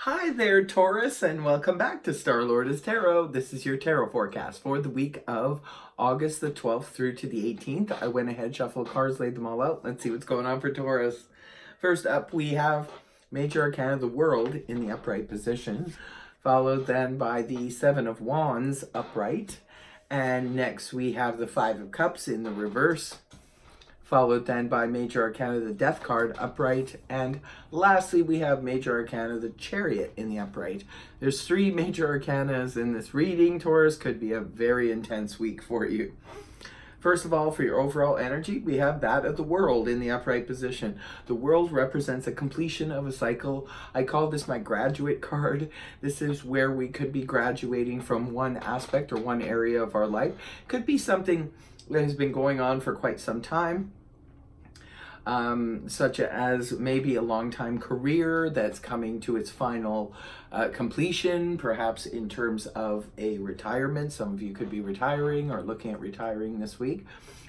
Hi there, Taurus, and welcome back to Star Lord's Tarot. This is your tarot forecast for the week of August the 12th through to the 18th. I went ahead, shuffled cards, laid them all out. Let's see what's going on for Taurus. First up, we have Major Arcana of the World in the upright position, followed then by the Seven of Wands upright. And next we have the Five of Cups in the reverse, followed then by Major Arcana the Death card upright, and lastly we have Major Arcana the Chariot in the upright. There's three Major Arcanas in this reading, Taurus. Could be a very intense week for you. First of all, for your overall energy, we have that of the World in the upright position. The World represents a completion of a cycle. I call this my graduate card. This is where we could be graduating from one aspect or one area of our life. Could be something that has been going on for quite some time, such as maybe a long-time career that's coming to its final completion, perhaps in terms of a retirement. Some of you could be retiring or looking at retiring this week.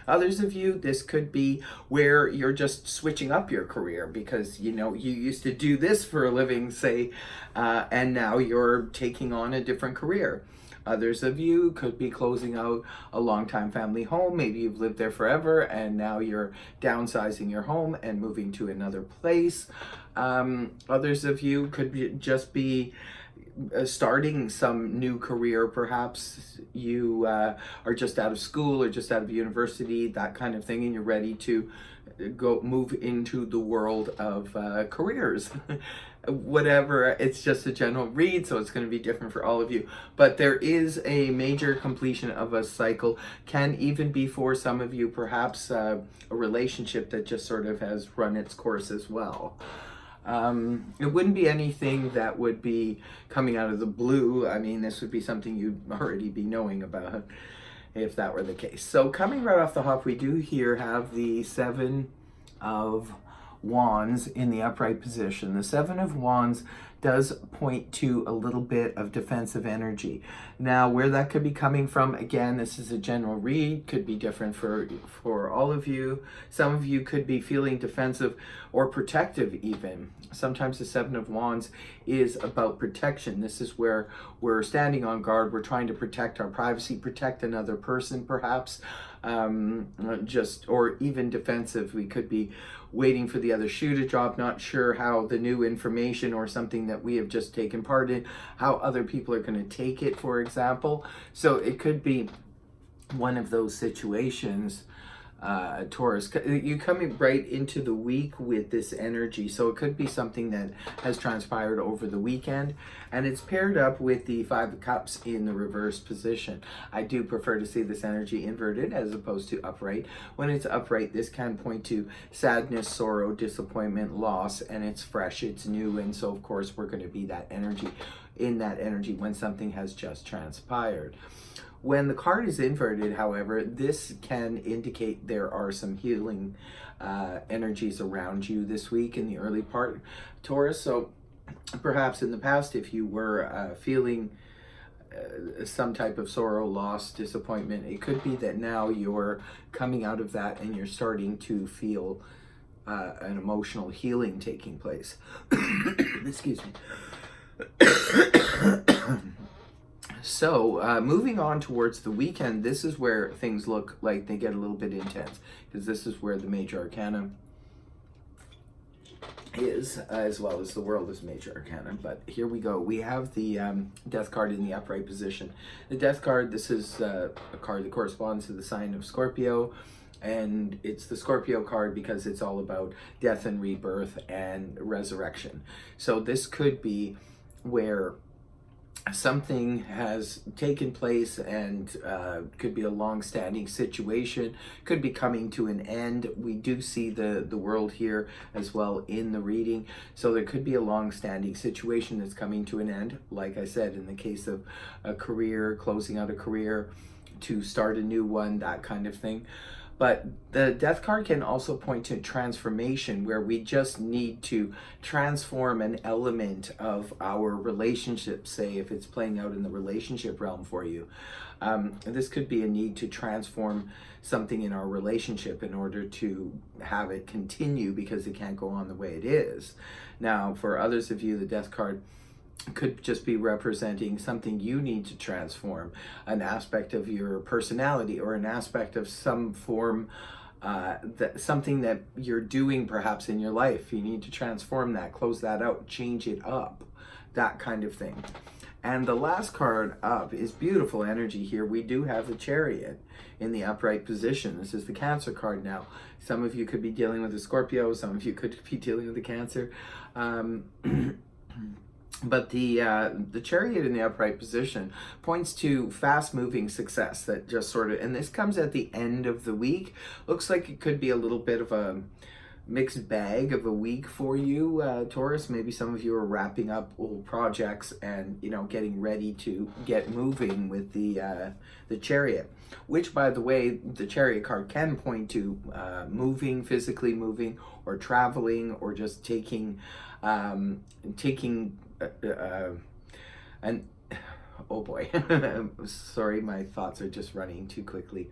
Others of you, this could be where you're just switching up your career because, you used to do this for a living, say, and now you're taking on a different career. Others of you could be closing out a long-time family home. Maybe you've lived there forever and now you're downsizing your home and moving to another place. Others of you could just be starting some new career. Perhaps you are just out of school or just out of university, that kind of thing, and you're ready to move into the world of careers. Whatever, it's just a general read, so it's going to be different for all of you. But there is a major completion of a cycle. Can even be for some of you perhaps a relationship that just sort of has run its course as well. It wouldn't be anything that would be coming out of the blue. I mean, this would be something you'd already be knowing about if that were the case. So coming right off the hop, we do here have the Seven of Wands in the upright position. The Seven of Wands does point to a little bit of defensive energy. Now, where that could be coming from, again, this is a general read, could be different for all of you. Some of you could be feeling defensive or protective even. Sometimes the Seven of Wands is about protection. This is where we're standing on guard. We're trying to protect our privacy, protect another person perhaps, or even defensive. We could be waiting for the other shoe to drop, not sure how the new information or something that we have just taken part in, how other people are going to take it, for example. So it could be one of those situations, Taurus. You're coming right into the week with this energy, so it could be something that has transpired over the weekend, and it's paired up with the Five of Cups in the reverse position. I do prefer to see this energy inverted as opposed to upright. When it's upright, this can point to sadness, sorrow, disappointment, loss, and it's fresh, it's new, and so of course we're going to be that energy, in that energy when something has just transpired. When the card is inverted, however, this can indicate there are some healing energies around you this week in the early part, Taurus. So perhaps in the past, if you were feeling some type of sorrow, loss, disappointment, it could be that now you're coming out of that and you're starting to feel an emotional healing taking place. Excuse me. So moving on towards the weekend, this is where things look like they get a little bit intense, because this is where the Major Arcana is, as well as the World is Major Arcana. But here we go. We have the Death card in the upright position. The Death card, this is a card that corresponds to the sign of Scorpio, and it's the Scorpio card because it's all about death and rebirth and resurrection. So this could be where something has taken place and could be a long-standing situation, could be coming to an end. We do see the World here as well in the reading, so there could be a long-standing situation that's coming to an end, like I said, in the case of a career, closing out a career to start a new one, that kind of thing. But the Death card can also point to transformation, where we just need to transform an element of our relationship, say if it's playing out in the relationship realm for you. This could be a need to transform something in our relationship in order to have it continue, because it can't go on the way it is. Now, for others of you, the Death card could just be representing something you need to transform, an aspect of your personality or an aspect of some form, something that you're doing perhaps in your life. You need to transform that, close that out, change it up, that kind of thing. And the last card up is beautiful energy here. We do have the Chariot in the upright position. This is the Cancer card now. Some of you could be dealing with a Scorpio, some of you could be dealing with a Cancer. But the Chariot in the upright position points to fast-moving success that just sort of, and this comes at the end of the week. Looks like it could be a little bit of a mixed bag of a week for you, Taurus. Maybe some of you are wrapping up old projects and, you know, getting ready to get moving with the Chariot, which, by the way, the Chariot card can point to moving, physically moving, or traveling, or just taking and oh boy, sorry, my thoughts are just running too quickly.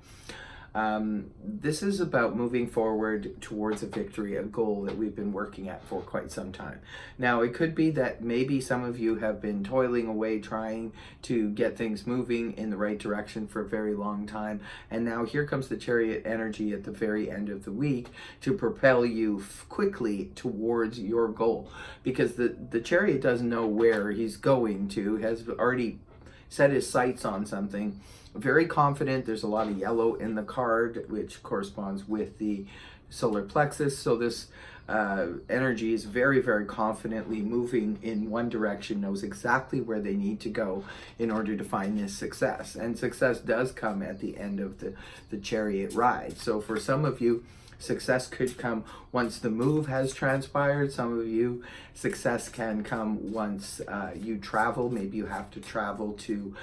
This is about moving forward towards a victory, a goal that we've been working at for quite some time. Now, it could be that maybe some of you have been toiling away trying to get things moving in the right direction for a very long time, and now here comes the Chariot energy at the very end of the week to propel you quickly towards your goal, because the Chariot doesn't know where he's going to, has already set his sights on something. Very confident. There's a lot of yellow in the card, which corresponds with the solar plexus. So this energy is very, very confidently moving in one direction, knows exactly where they need to go in order to find this success. And success does come at the end of the Chariot ride. So for some of you, success could come once the move has transpired. Some of you, success can come once you travel. Maybe you have to travel to,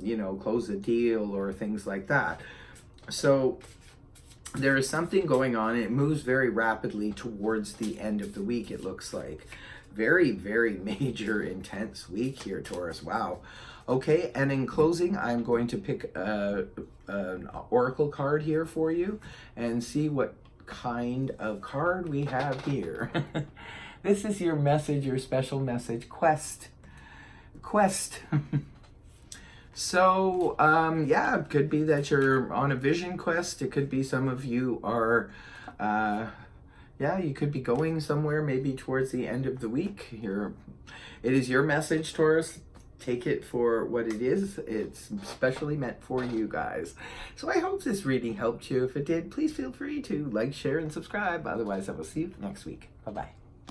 you know, close a deal or things like that. So there is something going on. It moves very rapidly towards the end of the week, it looks like. Very, very major, intense week here, Taurus. Wow. Okay, and in closing, I'm going to pick an oracle card here for you and see what kind of card we have here. This is your message, your special message, quest. So, yeah, it could be that you're on a vision quest. It could be some of you are, yeah, you could be going somewhere maybe towards the end of the week. It is your message, Taurus. Take it for what it is. It's specially meant for you guys. So I hope this reading helped you. If it did, please feel free to like, share, and subscribe. Otherwise, I will see you next week. Bye-bye.